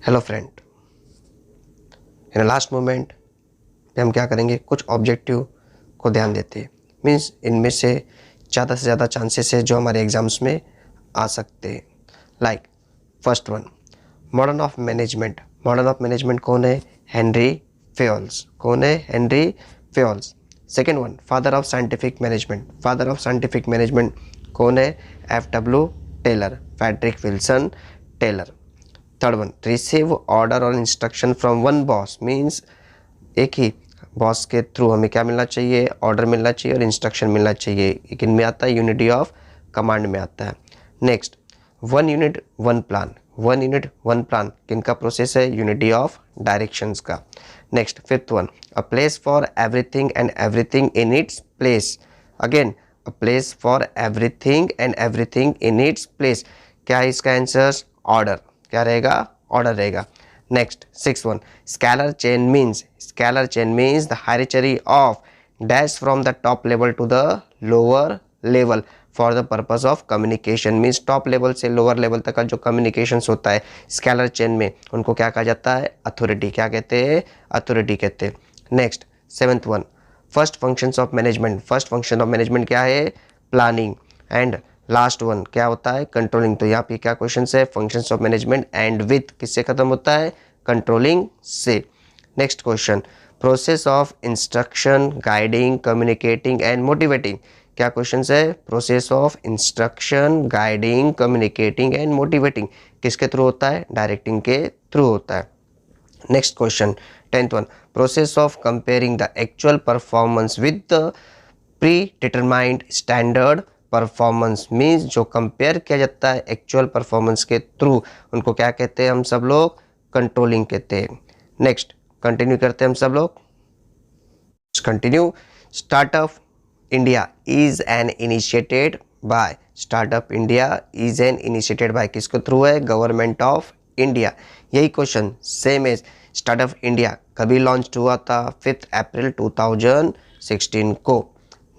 Hello friend, in last moment पे हम क्या करेंगे, कुछ ऑब्जेक्टिव को ध्यान देते हैं। मीन्स इनमें से ज़्यादा चांसेस है जो हमारे एग्जाम्स में आ सकते हैं। Like first one, modern of management. Modern of management कौन है? Henry Fayols. कौन है? Henry Fayols. Second one, father of scientific management. Father of scientific management कौन है? F W. Taylor, Frederick Wilson Taylor. Third one, receive order और instruction from one boss. Means एक ही boss के थ्रू हमें क्या मिलना चाहिए? ऑर्डर मिलना चाहिए और इंस्ट्रक्शन मिलना चाहिए। एक इनमें आता है, यूनिटी ऑफ कमांड में आता है। Next, one unit one plan. One unit one plan किनका प्रोसेस है? यूनिटी ऑफ डायरेक्शंस का। Next fifth one, a place for everything and everything in its place. Again, a place for everything and everything in its place. क्या है इसका answer? Order. क्या रहेगा? Order रहेगा। Next six one, scalar chain means. Scalar chain means the hierarchy of dash from the top level to the lower level for the purpose of communication. Means top level से lower level तक का जो communication होता है scalar chain में, उनको क्या कहा जाता है? अथॉरिटी। क्या कहते हैं? अथॉरिटी कहते हैं। Next seventh one, first functions of management. First function of management क्या है? प्लानिंग। एंड लास्ट वन क्या होता है? कंट्रोलिंग। तो यहाँ पे क्या क्वेश्चन है? Functions of management and with किससे खत्म होता है? कंट्रोलिंग से। Next question, process of instruction, guiding, communicating and motivating. क्या क्वेश्चन है? Process of instruction, guiding, communicating and motivating किसके थ्रू होता है? डायरेक्टिंग के थ्रू होता है। Next question tenth one, process of comparing the actual performance with the pre determined standard performance. Means जो compare किया जाता है एक्चुअल परफॉर्मेंस के थ्रू, उनको क्या कहते हैं हम सब लोग? कंट्रोलिंग कहते हैं। नेक्स्ट कंटिन्यू करते हैं हम सब लोग। Continue, startup India is an initiated by. Startup India is an initiated by किसके थ्रू है? Government of India. यही question same as startup India कभी लॉन्च हुआ था? 5 अप्रैल 2016 को।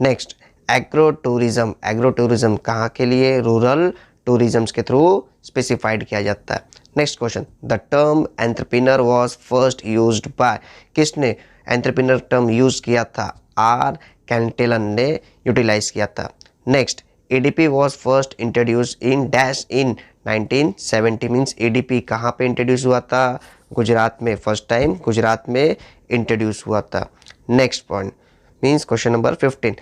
Next agro tourism. Agro tourism कहाँ के लिए? रूरल टूरिज्म के थ्रू स्पेसिफाइड किया जाता है। Next question, the term entrepreneur was first used by. किसने एंटरप्रेन्योर टर्म यूज किया था? आर कैंटेलन ने यूटिलाइज किया था। Next, ADP was first introduce in dash in 1970। Means ADP कहाँ पे इंट्रोड्यूस हुआ था? गुजरात में। फर्स्ट टाइम गुजरात में इंट्रोड्यूस हुआ था। Next point means question number 15,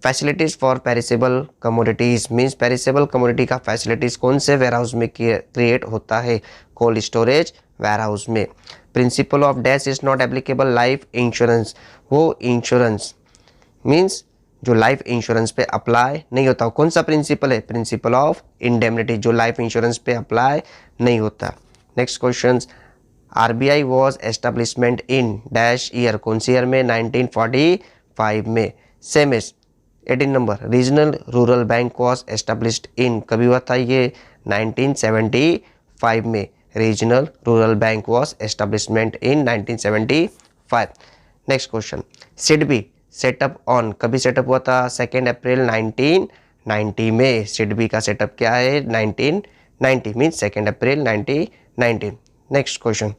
facilities for perishable commodities. Means perishable commodity का फैसिलिटीज कौन से वेयर हाउस में क्रिएट होता है? कोल्ड स्टोरेज वेयर हाउस में। Principle of dash is not applicable life insurance. वो इंश्योरेंस मीन्स जो लाइफ इंश्योरेंस पे अप्लाई नहीं होता। कौन सा प्रिंसिपल है? प्रिंसिपल ऑफ इंडेमनिटी, जो लाइफ इंश्योरेंस पे अप्लाई नहीं होता। Next question, RBI was establishment in dash year. कौन सी ईयर में? 1945 में। Same as 18 number, regional rural bank was established in. कभी हुआ था ये? 1975 में। Regional rural bank was establishment in 1975। Next question, SIDBI setup on. कभी सेटअप हुआ था? 2 अप्रैल 1990 में। सिडबी का सेटअप क्या है? 1990 मीन्स 2 अप्रैल 1990। Next question,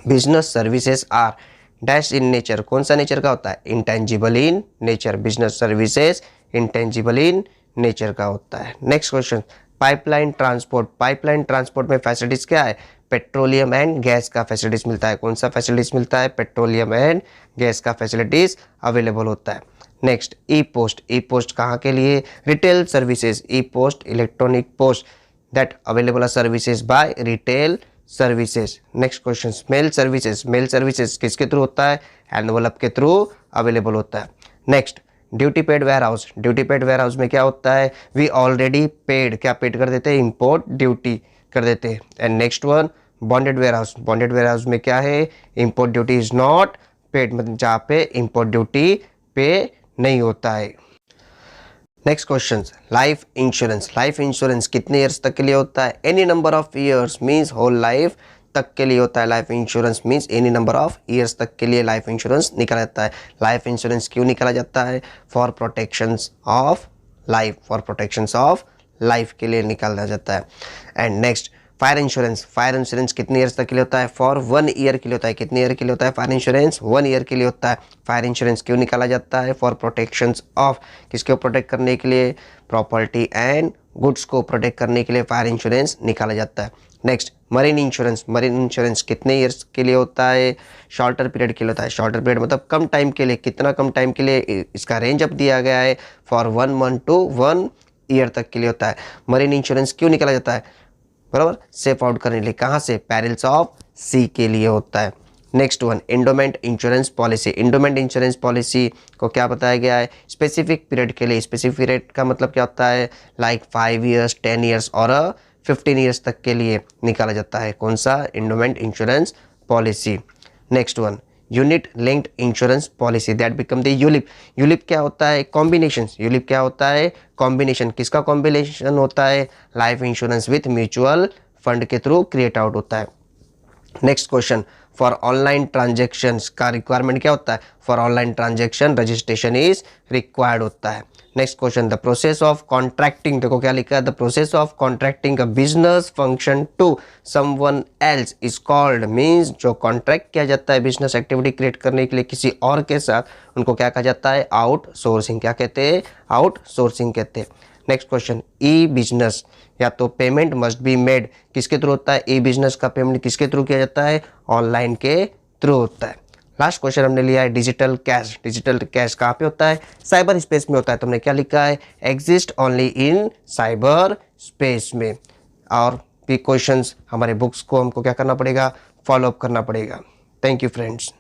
business services are dash in nature. कौन सा नेचर का होता है? Intangible in nature. Business services intangible in nature का होता है। Next question, pipeline transport. Pipeline transport में फैसिलिटीज क्या है? पेट्रोलियम एंड गैस का फैसिलिटीज मिलता है। कौन सा फैसिलिटीज मिलता है? पेट्रोलियम एंड गैस का फैसिलिटीज अवेलेबल होता है। Next, e post. E post कहाँ के लिए? Retail services. E post electronic post that available services by retail services. Next question, mail services. Mail services किसके थ्रू होता है? एनवलप के थ्रू अवेलेबल होता है। Next, duty paid warehouse. Duty paid warehouse में क्या होता है? We already paid. क्या पेड कर देते हैं? इम्पोर्ट ड्यूटी कर देते हैं। And next one, bonded warehouse. Bonded warehouse में क्या है? Import duty is not paid, मतलब जहाँ पे इम्पोर्ट ड्यूटी पे नहीं होता है। Next question, life insurance. Life insurance कितने ईयर्स तक के लिए होता है? Any number of years means whole life तक के लिए होता है। Life insurance means any number of years तक के लिए लाइफ इंश्योरेंस निकाला जाता है। लाइफ इंश्योरेंस क्यों निकाला जाता है? For protections of life. For protections of life के लिए निकाला जाता है। एंड नेक्स्ट, फायर इंश्योरेंस कितने ईयर्स तक के लिए होता है? फॉर 1 ईयर के लिए होता है। कितने ईयर के लिए होता है फायर इंश्योरेंस? 1 ईयर के लिए होता है। फायर इंश्योरेंस क्यों निकाला जाता है? फॉर प्रोटेक्शंस ऑफ, किसको प्रोटेक्ट करने के लिए? प्रॉपर्टी एंड गुड्स को प्रोटेक्ट करने के लिए फायर इंश्योरेंस निकाला जाता है। नेक्स्ट मरीन इंश्योरेंस कितने ईयर्स के लिए होता है? शॉर्टर पीरियड के लिए होता है। शॉर्टर पीरियड मतलब कम टाइम के लिए। कितना कम टाइम के लिए? इसका रेंज अब दिया गया है, फॉर 1 मंथ टू 1 ईयर तक के लिए होता है। मरीन इंश्योरेंस क्यों निकाला जाता है? बराबर, सेफ आउट करने के लिए। कहाँ से? पेरिल्स ऑफ सी के लिए होता है। Next one, endowment insurance policy. Endowment insurance policy को क्या बताया गया है? स्पेसिफिक पीरियड के लिए। स्पेसिफिक पीरियड का मतलब क्या होता है? लाइक 5 ईयर्स, 10 ईयर्स और 15 ईयर्स तक के लिए निकाला जाता है। कौन सा? Endowment insurance policy. Next one, unit linked insurance policy, that become the ULIP. ULIP क्या होता है? कॉम्बिनेशन। यूलिप क्या होता है? कॉम्बिनेशन। किसका कॉम्बिनेशन होता है? Life insurance with mutual fund के थ्रू क्रिएट आउट होता है। Next question, for online transactions का रिक्वायरमेंट क्या होता है? For online transaction registration is required होता है। Next question, the process of contracting, देखो क्या लिखा है? The process of contracting a business function to someone else is called, means जो कॉन्ट्रैक्ट किया जाता है बिजनेस एक्टिविटी क्रिएट करने के लिए किसी और के साथ, उनको क्या कहा जाता है? आउटसोर्सिंग। क्या कहते हैं? आउटसोर्सिंग कहते हैं। नेक्स्ट क्वेश्चन, ई बिजनेस या तो पेमेंट मस्ट बी मेड, किसके थ्रू होता है? ई बिजनेस का पेमेंट किसके थ्रू किया जाता है? ऑनलाइन के थ्रू होता है। लास्ट क्वेश्चन हमने लिया है डिजिटल कैश। डिजिटल कैश कहाँ पे होता है? साइबर स्पेस में होता है। तुमने क्या लिखा है? Exist only in cyber space में। और भी क्वेश्चंस हमारे बुक्स को हमको क्या करना पड़ेगा? फॉलो अप करना पड़ेगा। Thank you friends.